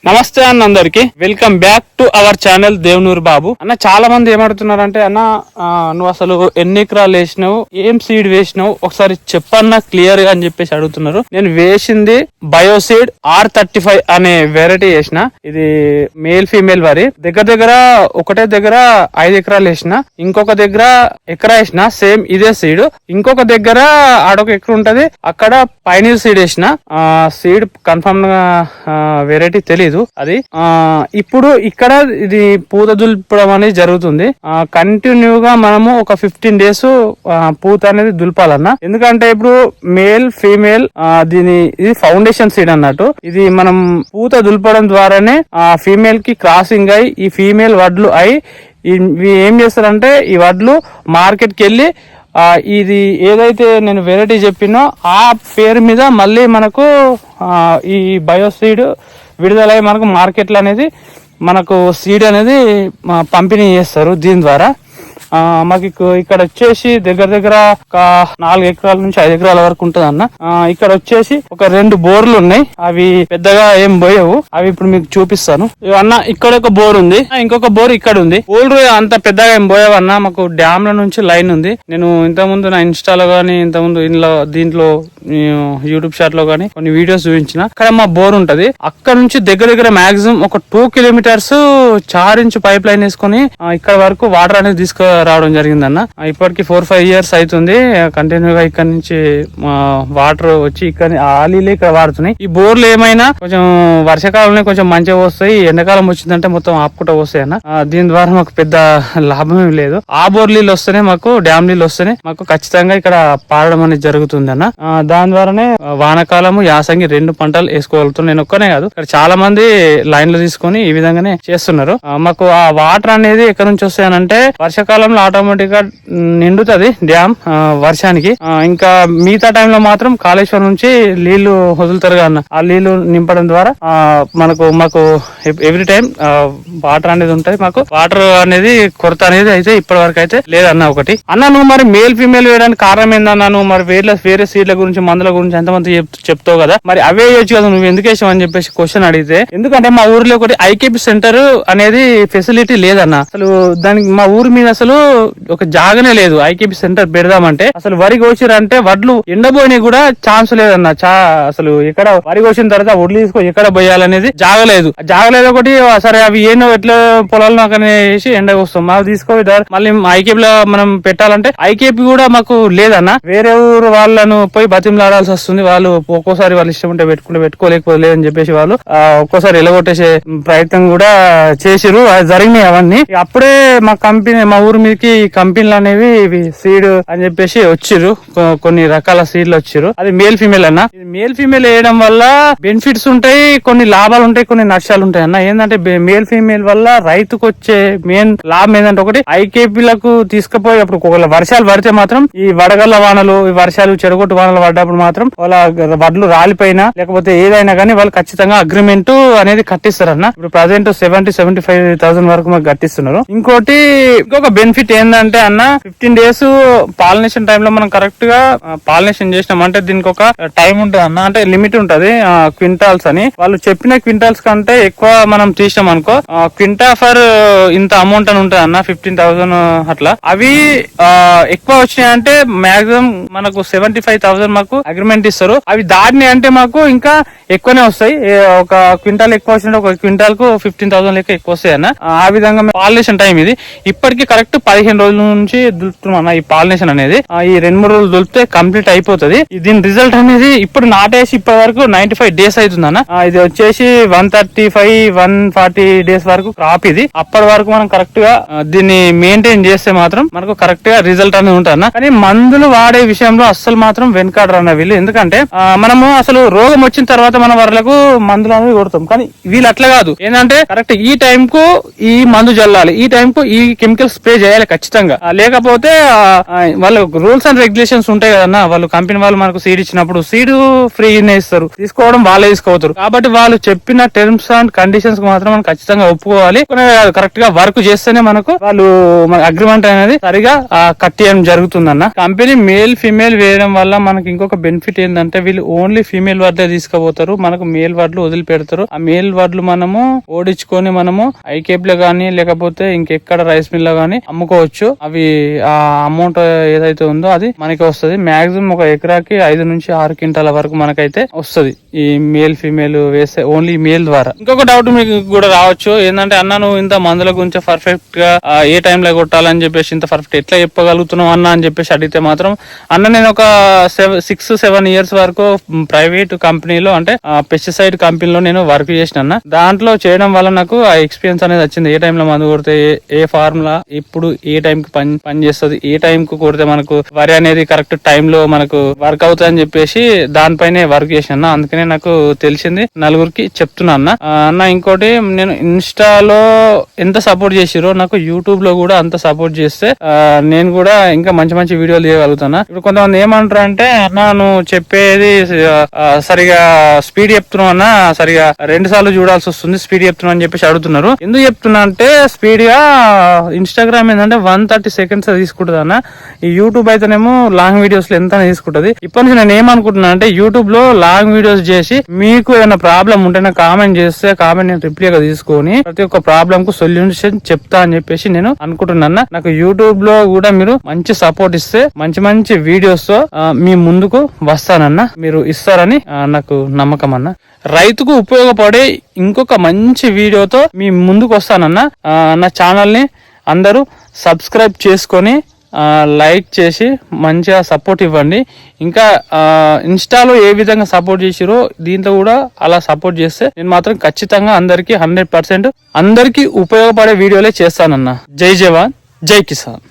నమస్తే అన్న, అందరికి welcome back to our channel Devanuru Babu అన్న. చాలా మంది ఏమడుతున్నారంటే అన్న, నువ్వు అసలు ఎన్ని ఎకరాలు వేసినావు, ఏం సీడ్ వేసినావు, ఒకసారి చెప్పన్నా క్లియర్ గా అని చెప్పేసి అడుగుతున్నారు. నేను వేసింది బయోసీడ్ R35 అనే వెరైటీ వేసిన. ఇది మేల్ ఫీమేల్ వరి. దగ్గర ఒకటే దగ్గర 5 ఎకరాలు వేసిన, ఇంకొక దగ్గర ఎకరా వేసిన, సేమ్ ఇదే సీడ్. ఇంకొక దగ్గర ఆడొక ఎకర ఉంటది, అక్కడ పైనీర్ సీడ్ వేసిన. సీడ్ కన్ఫర్మ్ గా వెరైటీ తెలీదు అది. ఇప్పుడు ఇక్కడ ఇది పూత దులపడం అనేది జరుగుతుంది. కంటిన్యూగా మనము ఒక 15 days పూత అనేది దులపాలన్న. ఎందుకంటే ఇప్పుడు మేల్ ఫీమేల్ ఇది ఫౌండేషన్ సీడ్ అన్నట్టు. ఇది మనం పూత దులపడం ద్వారానే ఫీమేల్ కి క్రాసింగ్ అయి ఈ ఫీమేల్ వడ్లు అయి ఇవి ఏం చేస్తారంటే ఈ వడ్లు మార్కెట్ కి వెళ్ళి ఇది ఏదైతే నేను వెరైటీ చెప్పినో ఆ పేరు మీద మళ్ళీ మనకు ఈ బయోసీడ్ విడుదలై మనకు మార్కెట్లో అనేది మనకు సీడ్ అనేది పంపిణీ చేస్తారు. దీని ద్వారా మాకు ఇక్కడ వచ్చేసి దగ్గర ఒక 4 ఎకరాల నుంచి 5 ఎకరాల వరకు ఉంటది అన్న. ఇక్కడ వచ్చేసి ఒక 2 బోర్లు ఉన్నాయి. అవి పెద్దగా ఏం పోయవు. అవి ఇప్పుడు మీకు చూపిస్తాను అన్న. ఇక్కడ ఒక బోర్ ఉంది, ఇంకొక బోర్ ఇక్కడ ఉంది. బోర్లు అంత పెద్దగా ఏం పోయావు అన్న. మాకు డ్యామ్ ల నుంచి లైన్ ఉంది. నేను ఇంతకుముందు నా ఇన్స్టాలో గానీ ఇంతకుముందు దీంట్లో యూట్యూబ్ షాట్ లో గానీ కొన్ని వీడియోస్ చూపించిన. అక్కడ మా బోర్ ఉంటది. అక్కడ నుంచి దగ్గర మాక్సిమం ఒక 2 kilometers 4 inch పైప్ లైన్ వేసుకొని ఇక్కడ వరకు వాటర్ అనేది రావడం జరిగిందన్న. ఇప్పటికి 4-5 years అవుతుంది కంటిన్యూగా ఇక్కడ నుంచి వాటర్ వచ్చి ఇక్కడ ఆలీలే ఇక్కడ వాడుతున్నాయి. ఈ బోర్లు ఏమైనా కొంచెం వర్షాకాలంలో కొంచెం మంచిగా వస్తాయి, ఎండాకాలం వచ్చిందంటే మొత్తం ఆపుకుంటా వస్తాయి అన్న. దీని ద్వారా మాకు పెద్ద లాభం ఏం లేదు. ఆ బోర్ నీళ్ళు వస్తేనే మాకు, డ్యామ్ నీళ్ళు వస్తేనే మాకు ఖచ్చితంగా ఇక్కడ పారడం అనేది జరుగుతుంది అన్న. దాని ద్వారానే వానాకాలము యాసంగి 2 పంటలు వేసుకోగలుగుతున్నాం. నేను ఒక్కనే కాదు, ఇక్కడ చాలా మంది లైన్లు తీసుకొని ఈ విధంగానే చేస్తున్నారు. మాకు ఆ వాటర్ అనేది ఎక్కడి నుంచి వస్తాయనంటే వర్షాకాలంలో ఆటోమేటిక్ గా నిండుతుంది డ్యామ్ వర్షానికి. ఇంకా మిగతా టైంలో మాత్రం కాళేశ్వరం నుంచి నీళ్లు వదులుతారు అన్న. ఆ నీళ్లు నింపడం ద్వారా మాకు ఎవ్రీ టైం వాటర్ అనేది ఉంటది. మాకు వాటర్ అనేది కొరత అనేది అయితే ఇప్పటి వరకు అయితే లేదన్న. ఒకటి అన్న, నువ్వు మరి మేల్ ఫీమేల్ వేయడానికి కారణం ఏందన్నా? నువ్వు మరి వేరే సీడ్ల గురించి మందుల గురించి ఎంతమంది చెప్తావు కదా, మరి అవే వేయచ్చు కదా, నువ్వు ఎందుకు వేసావు అని చెప్పేసి క్వశ్చన్ అడిగితే, ఎందుకంటే మా ఊర్లో ఒకటి ఐకేపీ సెంటర్ అనేది ఫెసిలిటీ లేదన్న. అసలు దానికి మా ఊరి మీద అసలు ఒక జాగనే లేదు. ఐకేపీ సెంటర్ పెడదామంటే అసలు వరి కోసిరంటే వడ్లు ఎండబోయినా కూడా ఛాన్స్ లేదన్న. అసలు ఎక్కడ వరి కోసిన తర్వాత వడ్లు తీసుకో ఎక్కడ పోయాలనేది జాగలేదు. ఒకటి సరే అవి ఏనో ఎట్లా పొలాలను అక్కడ వేసి ఎండ వస్తాం మాకు తీసుకో మళ్ళీ ఐకేపీలో మనం పెట్టాలంటే ఐకేపీ కూడా మాకు లేదన్న. వేరే ఊరు వాళ్ళను పోయి బతిమలాడాల్సి వస్తుంది. వాళ్ళు ఒక్కోసారి వాళ్ళు ఇష్టం ఉంటే పెట్టుకోలేకపోతే లేదని చెప్పేసి వాళ్ళు ఒక్కోసారి ఎలగొట్టేసే ప్రయత్నం కూడా చేసిరు. అది జరిగినాయి అవన్నీ. అప్పుడే మా ఊరు మీదకి కంపెనీలు అనేవి సీడ్ అని చెప్పేసి వచ్చిర్రు. కొన్ని రకాల సీడ్లు వచ్చిర్రు. అది మేల్ ఫీమేల్ అన్న. మేల్ ఫీమేల్ వేయడం వల్ల బెనిఫిట్స్ ఉంటాయి, కొన్ని లాభాలు ఉంటాయి, కొన్ని నష్టాలు ఉంటాయి అన్న. ఏంటంటే మేల్ ఫీమేల్ వల్ల రైతుకు వచ్చే మెయిన్ లాభం ఏంటంటే, ఒకటి ఐకేపీలకు తీసుకుపోయి అప్పుడు ఒకవేళ వర్షాలు పడితే మాత్రం ఈ వడగళ్ల వానలు, ఈ వర్షాలు చెడగొట్టు వానలు పడ్డప్పుడు మాత్రం వాళ్ళ వడ్లు రాలిపోయినా లేకపోతే ఏదైనా కానీ వాళ్ళు ఖచ్చితంగా అగ్రిమెంట్ అనేది కట్టిస్తారన్న. ఇప్పుడు ప్రజెంట్ 70,000-75,000 వరకు మాకు కట్టిస్తున్నారు. ఇంకొక బెనిఫిట్ ఏంటంటే అన్న, 15 days పాలినేషన్ టైమ్ లో మనం కరెక్ట్ గా పాలినేషన్ చేసినాం అంటే దీనికి ఒక టైం ఉంటుంది అన్న. అంటే లిమిట్ ఉంటది, క్వింటాల్స్ అని. వాళ్ళు చెప్పిన క్వింటాల్స్ కంటే ఎక్కువ మనం తీసినాం అనుకో, క్వింటా ఫర్ ఇంత అమౌంట్ అని ఉంటుంది అన్న, 15,000 అట్లా. అవి ఎక్కువ వచ్చినాయంటే మాక్సిమం మనకు 75,000 మాకు అగ్రిమెంట్ ఇస్తారు. అవి దాటిని అంటే మాకు ఇంకా ఎక్కువనే వస్తాయి. ఒక క్వింటాల్ ఎక్కువ వచ్చినట్టు ఒక క్వింటాల్ కు 15,000 లెక్క ఎక్కువ వస్తాయి అన్న. ఆ విధంగా పాలినేషన్ టైం ఇది. ఇప్పటికి కరెక్ట్ 15 రోజుల నుంచి దులుపుతున్నాం అన్న ఈ పాలినేషన్ అనేది. ఈ 2-3 రోజులు దులిపితే కంప్లీట్ అయిపోతుంది. దీని రిజల్ట్ అనేది ఇప్పుడు నాటేసి ఇప్పటి వరకు 95 days అవుతుంది అన్న. ఇది వచ్చేసి 135-140 days వరకు క్రాప్ ఇది. అప్పటి వరకు మనం కరెక్ట్ గా దీన్ని మెయింటైన్ చేస్తే మాత్రం మనకు కరెక్ట్ గా రిజల్ట్ అనేది ఉంటుంది అన్న. కానీ మందులు వాడే విషయంలో అస్సలు మాత్రం వెనకాడరు అన్న వీళ్ళు. ఎందుకంటే మనము అసలు రోగం వచ్చిన తర్వాత మన వాళ్ళకు మందులు అనేవి కొడతాం. కానీ వీళ్ళు అట్లా కాదు. ఏంటంటే కరెక్ట్ ఈ టైం కు ఈ మందు జల్లాలి, ఈ టైం కు ఈ కెమికల్ స్ప్రే చేయాలి చేయాలి ఖచ్చితంగా. లేకపోతే వాళ్ళు రూల్స్ అండ్ రెగ్యులేషన్స్ ఉంటాయి కదన్నా. వాళ్ళు కంపెనీ వాళ్ళు మనకు సీడ్ ఇచ్చినప్పుడు సీడ్ ఫ్రీనే ఇస్తారు, తీసుకోవడం వాళ్ళే తీసుకోవతారు. కాబట్టి వాళ్ళు చెప్పిన టర్మ్స్ అండ్ కండిషన్స్ మాత్రం మనం ఖచ్చితంగా ఒప్పుకోవాలి. కరెక్ట్ గా వర్క్ చేస్తేనే మనకు వాళ్ళు అగ్రిమెంట్ అనేది సరిగా కట్టేయడం జరుగుతుందన్న. కంపెనీ మేల్ ఫీమేల్ వేయడం వల్ల మనకి ఇంకొక బెనిఫిట్ ఏంటంటే వీళ్ళు ఓన్లీ ఫీమేల్ వర్డ్లే తీసుకుపోతారు, మనకు మేల్ వర్డ్లు వదిలిపెడతారు. ఆ మేల్ వర్డ్లు మనము ఓడించుకొని మనము ఐకేప్ లో గానీ లేకపోతే ఇంకెక్కడ రైస్ మిల్ లో గానీ అమ్ముకోవచ్చు. అవి ఆ అమౌంట్ ఏదైతే ఉందో అది మనకి వస్తుంది. మాక్సిమం ఒక ఎకరాకి 5 నుంచి 6 క్వింటాల వరకు మనకైతే వస్తుంది ఈ మేల్ ఫీమేల్ వేస్తే ఓన్లీ మేల్ ద్వారా. ఇంకొక డౌట్ మీకు కూడా రావచ్చు, ఏంటంటే అన్న నువ్వు ఇంత మందుల గురించి పర్ఫెక్ట్ గా ఏ టైం లో కొట్టాలని చెప్పేసి ఇంత పర్ఫెక్ట్ ఎట్లా చెప్పగలుగుతున్నావు అన్న అని చెప్పేసి అడిగితే మాత్రం అన్న నేను ఒక 6-7 years వరకు ప్రైవేట్ కంపెనీలో అంటే పెస్టిసైడ్ కంపెనీలో నేను వర్క్ చేసిన. దాంట్లో చేయడం వల్ల నాకు ఆ ఎక్స్పీరియన్స్ అనేది వచ్చింది. ఏ టైంలో మందు కొడితే ఏ ఫార్ములా ఇప్పుడు ఏ టైం కి పని చేస్తుంది, ఏ టైం కు కొడితే మనకు వరి అనేది కరెక్ట్ టైంలో మనకు వర్క్ అవుతుంది అని చెప్పేసి దానిపైనే వర్క్ చేసిన. అందుకనే నాకు తెలిసింది, నలుగురికి చెప్తున్నా అన్న. ఇంకోటి నేను ఇన్స్టాలో ఎంత సపోర్ట్ చేసిరో నాకు యూట్యూబ్ లో కూడా అంత సపోర్ట్ చేస్తే నేను కూడా ఇంకా మంచి మంచి వీడియోలు చేయగలుగుతాను. ఇప్పుడు కొంతమంది ఏమంటారు అంటే అన్న నువ్వు చెప్పేది సరిగా స్పీడ్ చెప్తున్నావు అన్న, సరిగా 2 సార్లు చూడాల్సి వస్తుంది స్పీడ్ చెప్తున్నావు అని చెప్పేసి అడుగుతున్నారు. ఎందుకు చెప్తున్నా అంటే స్పీడ్ గా ఇన్స్టాగ్రామ్ ఏంటంటే 130 seconds తీసుకుంటుంది అన్న. ఈ యూట్యూబ్ అయితేనేమో లాంగ్ వీడియోస్ లో ఎంత తీసుకుంటది. ఇప్పటి నుంచి నేను ఏమనుకుంటున్నా అంటే యూట్యూబ్ లో లాంగ్ వీడియోస్ చేసి మీకు ఏమైనా ప్రాబ్లం ఉంటే నాకు కామెంట్ చేస్తే కామెంట్ నేను రిప్లై గా తీసుకొని ప్రతి ఒక్క ప్రాబ్లం కు సొల్యూషన్ చెప్తా అని చెప్పేసి నేను అనుకుంటున్నా. నాకు యూట్యూబ్ లో కూడా మీరు మంచి సపోర్ట్ ఇస్తే మంచి మంచి వీడియోస్ తో మీ ముందుకు వస్తానన్న, మీరు ఇస్తారని నాకు నమ్మకం అన్న. రైతుకు ఉపయోగపడే ఇంకొక మంచి వీడియోతో మీ ముందుకు వస్తానన్న. నా ఛానల్ ని అందరూ సబ్స్క్రైబ్ చేసుకొని లైక్ చేసి మంచిగా సపోర్ట్ ఇవ్వండి. ఇంకా ఇన్స్టాలో ఏ విధంగా సపోర్ట్ చేసిరో దీంట్లో కూడా అలా సపోర్ట్ చేస్తే నేను మాత్రం ఖచ్చితంగా అందరికి 100% అందరికి ఉపయోగపడే వీడియోలే చేస్తానన్న. జై జవాన్ జై కిసాన్.